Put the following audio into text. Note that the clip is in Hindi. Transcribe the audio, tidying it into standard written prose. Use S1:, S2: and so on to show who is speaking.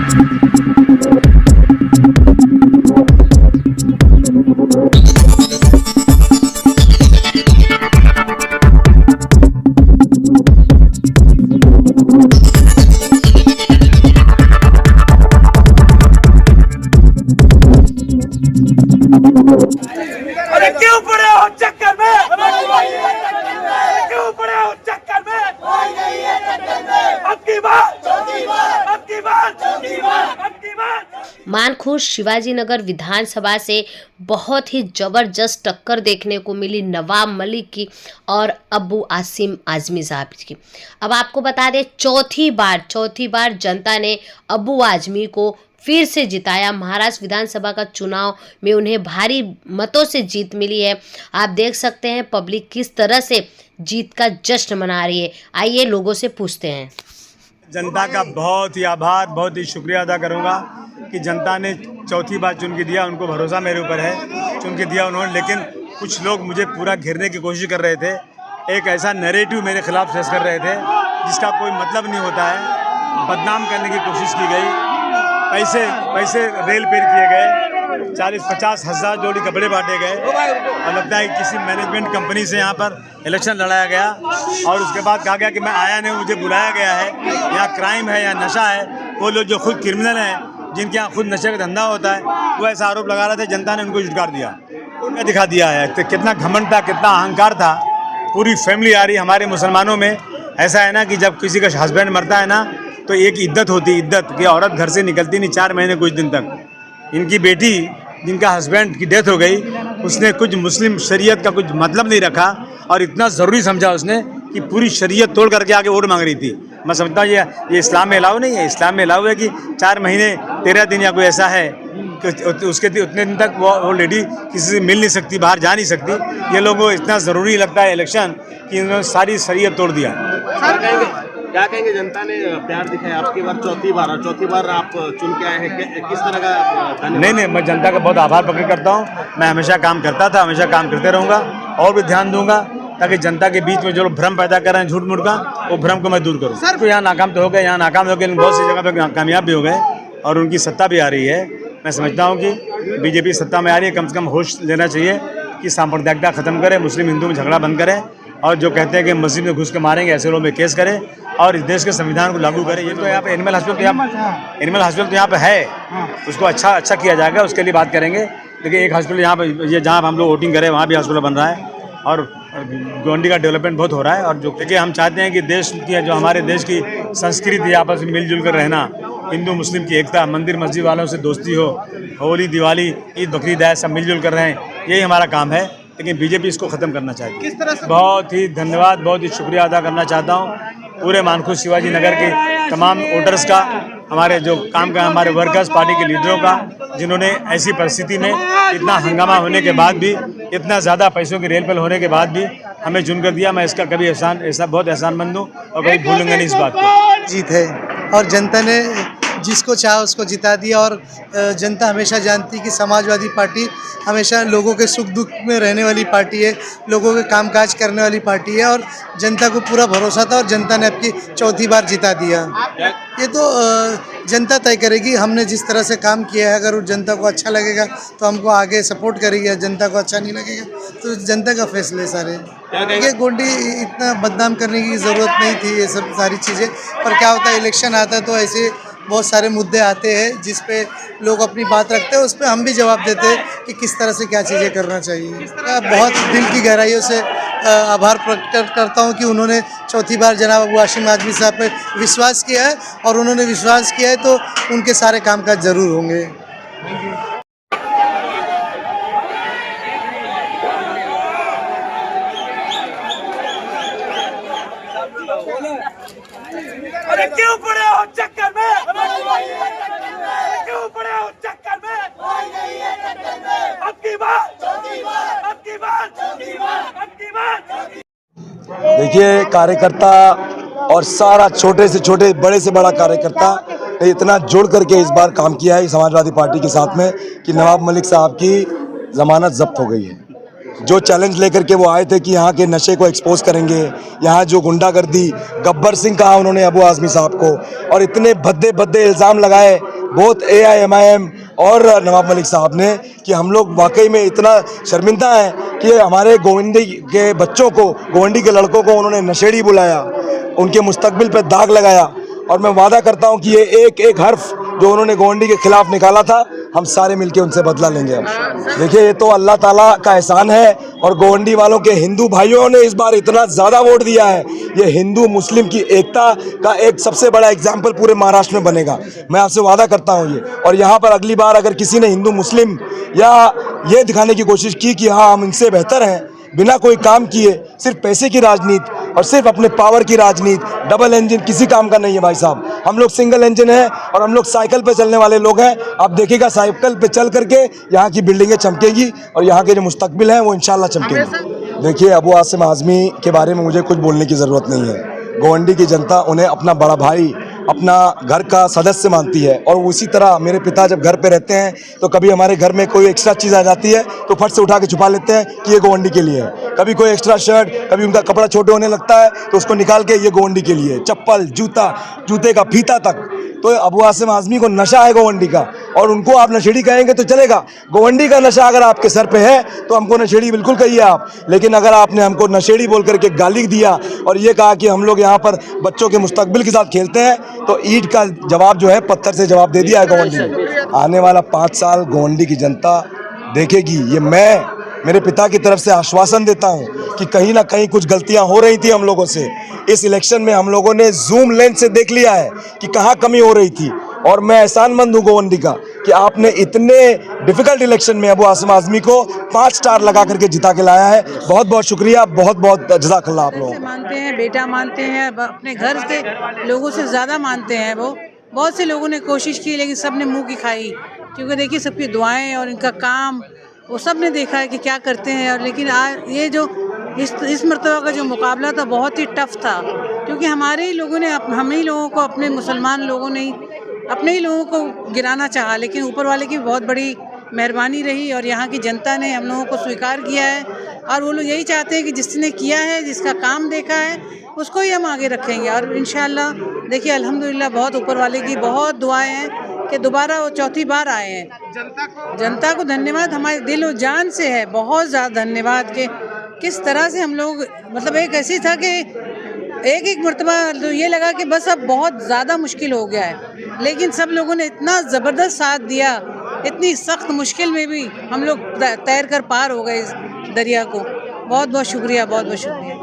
S1: अरे क्यों पड़े हो चक्कर में? क्यों पड़े हो चक्कर में? अब की बार, अब की बार, अब की बार।
S2: मानखुर्द शिवाजीनगर विधानसभा से बहुत ही जबरदस्त टक्कर देखने को मिली नवाब मलिक की और अबू आसिम आजमी साहब की। अब आपको बता दें चौथी बार जनता ने अबू आजमी को फिर से जिताया। महाराष्ट्र विधानसभा का चुनाव में उन्हें भारी मतों से जीत मिली है। आप देख सकते हैं पब्लिक किस तरह से जीत का जश्न मना रही है। आइए लोगों से पूछते हैं।
S3: जनता का बहुत ही आभार, बहुत ही शुक्रिया अदा करूंगा कि जनता ने चौथी बार चुन के दिया। उनको भरोसा मेरे ऊपर है, चुन के दिया उन्होंने। लेकिन कुछ लोग मुझे पूरा घेरने की कोशिश कर रहे थे, एक ऐसा नैरेटिव मेरे खिलाफ पेश कर रहे थे जिसका कोई मतलब नहीं होता है। बदनाम करने की कोशिश की गई, पैसे रेल पेर किए गए, 40-50 हज़ार जोड़ी कपड़े बांटे गए और लगता है कि किसी मैनेजमेंट कंपनी से यहाँ पर इलेक्शन लड़ाया गया। और उसके बाद कहा गया कि मैं आया नहीं, मुझे बुलाया गया है। यहाँ क्राइम है, यहाँ नशा है। वो लोग जो खुद क्रिमिनल हैं, जिनके यहाँ खुद नशे का धंधा होता है, वो ऐसा आरोप लगा रहे थे। जनता ने उनको झुटकार दिया, उन्हें दिखा दिया है तो कितना घमंड था, कितना अहंकार था। पूरी फैमिली आ रही हमारे मुसलमानों में। ऐसा है ना कि जब किसी का हस्बैंड मरता है ना तो एक इद्दत होती है, इद्दत कि औरत घर से निकलती नहीं 4 महीने कुछ दिन तक। इनकी बेटी जिनका हस्बैंड की डेथ हो गई, उसने कुछ मुस्लिम शरीयत का कुछ मतलब नहीं रखा और इतना ज़रूरी समझा उसने कि पूरी शरीयत तोड़ करके आगे वोट मांग रही थी। मैं समझता हूँ ये इस्लाम में अलाउ नहीं है। इस्लाम में अलाउ है कि 4 महीने 13 दिन या कोई ऐसा है कि उसके उतने दिन तक वो लेडी किसी से मिल नहीं सकती, बाहर जा नहीं सकती। ये लोगों को इतना ज़रूरी लगता है इलेक्शन कि इन्होंने सारी शरीयत तोड़ दिया।
S4: क्या कहेंगे, जनता ने प्यार दिखाया आपकी बार, चौथी बार आप चुन के आए हैं, किस तरह का?
S3: नहीं, मैं जनता का बहुत आभार प्रकट करता हूँ। मैं हमेशा काम करता था, हमेशा काम करते रहूँगा और भी ध्यान दूंगा ताकि जनता के बीच में जो लोग भ्रम पैदा कर रहे हैं झूठ मूठ का, वो भ्रम को मैं दूर करूँ। सर तो यहाँ नाकाम तो हो गए, लेकिन बहुत सी जगह पर कामयाब भी हो गए और उनकी सत्ता भी आ रही है। मैं समझता हूँ कि बीजेपी सत्ता में आ रही है, कम से कम होश लेना चाहिए कि सांप्रदायिकता खत्म करे, मुस्लिम हिंदू में झगड़ा बंद करे और जो कहते हैं कि मस्जिद में घुस के मारेंगे ऐसे लोगों में केस करे और इस देश के संविधान को लागू करे। ये तो यहाँ पे एनिमल हॉस्पिटल तो यहाँ पे है, उसको अच्छा किया जाएगा, उसके लिए बात करेंगे। देखिए एक हॉस्पिटल यहाँ पे, ये जहाँ हम लोग वोटिंग करें वहाँ भी हॉस्पिटल बन रहा है और गोंडी का डेवलपमेंट बहुत हो रहा है। और जो देखिए हम चाहते हैं कि देश की जो हमारे देश की संस्कृति आपस में मिलजुल कर रहना, हिंदू मुस्लिम की एकता, मंदिर मस्जिद वालों से दोस्ती हो, होली दिवाली ईद बकरीद है, सब मिलजुल कर रहें, यही हमारा काम है। लेकिन बीजेपी इसको ख़त्म करना चाहती है। किस तरह से? बहुत ही धन्यवाद, बहुत ही शुक्रिया अदा करना चाहता हूँ पूरे मानखुर्द शिवाजी नगर के तमाम वोटर्स का, हमारे जो काम का हमारे वर्कर्स पार्टी के लीडरों का, जिन्होंने ऐसी परिस्थिति में इतना हंगामा होने के बाद भी, इतना ज़्यादा पैसों की रेलपेल होने के बाद भी हमें चुनकर दिया। मैं इसका कभी बहुत एहसानमंद हूँ और कभी भूलूंगा नहीं इस बात को।
S5: जीत है और जनता ने जिसको चाहा उसको जिता दिया। और जनता हमेशा जानती है कि समाजवादी पार्टी हमेशा लोगों के सुख दुख में रहने वाली पार्टी है, लोगों के कामकाज करने वाली पार्टी है और जनता को पूरा भरोसा था और जनता ने आपकी चौथी बार जिता दिया। ये तो जनता तय करेगी। हमने जिस तरह से काम किया है, अगर जनता को अच्छा लगेगा तो हमको आगे सपोर्ट करेगी, जनता को अच्छा नहीं लगेगा तो जनता का फैसले सारे। ये गोंडी इतना बदनाम करने की ज़रूरत नहीं थी, ये सब सारी चीज़ें। पर क्या होता है, इलेक्शन आता है तो ऐसे बहुत सारे मुद्दे आते हैं जिस पे लोग अपनी बात रखते हैं, उस पे हम भी जवाब देते हैं कि किस तरह से क्या चीज़ें करना चाहिए। बहुत दिल की गहराइयों से आभार प्रकट करता हूं कि उन्होंने चौथी बार जनाब अबू आसिम आजमी साहब पे विश्वास किया है और उन्होंने विश्वास किया है तो उनके सारे कामकाज ज़रूर होंगे।
S1: अरे क्यों पड़े हो चक्कर में? क्यों पड़े हो चक्कर में? अब की बार।
S6: देखिए कार्यकर्ता और सारा छोटे से छोटे बड़े से बड़ा कार्यकर्ता ने इतना जुड़ करके इस बार काम किया है समाजवादी पार्टी के साथ में कि नवाब मलिक साहब की जमानत जब्त हो गई है। जो चैलेंज लेकर के वो आए थे कि यहाँ के नशे को एक्सपोज करेंगे, यहाँ जो गुंडागर्दी, गब्बर सिंह कहा उन्होंने अबू आजमी साहब को और इतने भद्दे इल्ज़ाम लगाए बहुत AIMIM और नवाब मलिक साहब ने कि हम लोग वाकई में इतना शर्मिंदा हैं कि हमारे गोवंडी के बच्चों को, गोवंडी के लड़कों को उन्होंने नशेड़ी बुलाया, उनके मुस्तकबिल पर दाग लगाया। और मैं वादा करता हूं कि ये एक एक हर्फ जो उन्होंने गोवंडी के खिलाफ निकाला था, हम सारे मिलके उनसे बदला लेंगे। हम देखिए, ये तो अल्लाह ताला का एहसान है और गोवंडी वालों के हिंदू भाइयों ने इस बार इतना ज़्यादा वोट दिया है। ये हिंदू मुस्लिम की एकता का एक सबसे बड़ा एग्जाम्पल पूरे महाराष्ट्र में बनेगा, मैं आपसे वादा करता हूँ ये। और यहाँ पर अगली बार अगर किसी ने हिंदू मुस्लिम या ये दिखाने की कोशिश की कि हाँ हम इनसे बेहतर हैं, बिना कोई काम किए, सिर्फ पैसे की राजनीति और सिर्फ अपने पावर की राजनीति, डबल इंजन किसी काम का नहीं है भाई साहब। हम लोग सिंगल इंजन है और हम लोग साइकिल पे चलने वाले लोग हैं। आप देखिएगा, साइकिल पे चल करके यहाँ की बिल्डिंगें चमकेगी और यहाँ के जो मुस्तकबिल हैं वो इंशाल्लाह चमकेगी। देखिए, अबू आसिम आज़मी के बारे में मुझे कुछ बोलने की ज़रूरत नहीं है। गोवंडी की जनता उन्हें अपना बड़ा भाई, अपना घर का सदस्य मानती है। और उसी तरह मेरे पिता जब घर पे रहते हैं तो कभी हमारे घर में कोई एक्स्ट्रा चीज़ आ जाती है तो फट से उठा के छुपा लेते हैं कि ये गोवंडी के लिए है। कभी कोई एक्स्ट्रा शर्ट, कभी उनका कपड़ा छोटे होने लगता है तो उसको निकाल के ये गोवंडी के लिए, चप्पल, जूता, जूते का फीता तक। तो अबू आसिम आज़मी को नशा है गोवंडी का, और उनको आप नशेड़ी कहेंगे तो चलेगा। गोवंडी का नशा अगर आपके सर पे है तो हमको नशेड़ी बिल्कुल कहिए आप। लेकिन अगर आपने हमको नशेड़ी बोल करके गाली दिया और ये कहा कि हम लोग यहाँ पर बच्चों के मुस्तकबिल के साथ खेलते हैं, तो ईंट का जवाब जो है पत्थर से जवाब दे दिया है गोवंडी ने। आने वाला 5 साल गोवंडी की जनता देखेगी। ये मैं मेरे पिता की तरफ से आश्वासन देता हूं कि कहीं ना कहीं कुछ गलतियां हो रही थी हम लोगों से। इस इलेक्शन में हम लोगों ने जूम लेंस से देख लिया है कि कहां कमी हो रही थी। और मैं एहसानमंद हूं गोवंडी का कि आपने इतने डिफिकल्ट इलेक्शन में अबू आसिम आज़मी को 5 स्टार लगा करके जिता के लाया है। बहुत बहुत शुक्रिया, बहुत बहुत जज़ाकल्लाह आप लोगों को।
S7: मानते हैं, बेटा मानते हैं, अपने घर के लोगों से ज़्यादा मानते हैं वो। बहुत से लोगों ने कोशिश की लेकिन सब ने मुँह की खाई, क्योंकि देखिए सबकी दुआएं और इनका काम वो सब ने देखा है कि क्या करते हैं। और लेकिन आज ये जो इस मरतबा का जो मुकाबला था बहुत ही टफ था, क्योंकि हमारे ही लोगों ने, हम ही लोगों को, अपने मुसलमान लोगों ने अपने ही लोगों को गिराना चाहा। लेकिन ऊपर वाले की बहुत बड़ी मेहरबानी रही और यहाँ की जनता ने हम लोगों को स्वीकार किया है। और वो लोग यही चाहते हैं कि जिसने किया है, जिसका काम देखा है, उसको ही हम आगे रखेंगे। और इंशाल्लाह देखिए, अल्हम्दुलिल्लाह बहुत ऊपर वाले की बहुत दुआएं हैं कि दोबारा वो चौथी बार आए हैं। जनता को धन्यवाद हमारे दिल और जान से है, बहुत ज़्यादा धन्यवाद कि किस तरह से हम लोग, मतलब एक ऐसी था कि एक एक मरतबा तो ये लगा कि बस अब बहुत ज़्यादा मुश्किल हो गया है, लेकिन सब लोगों ने इतना ज़बरदस्त साथ दिया, इतनी सख्त मुश्किल में भी हम लोग तैर कर पार हो गए इस दरिया को। बहुत बहुत शुक्रिया, बहुत बहुत शुक्रिया।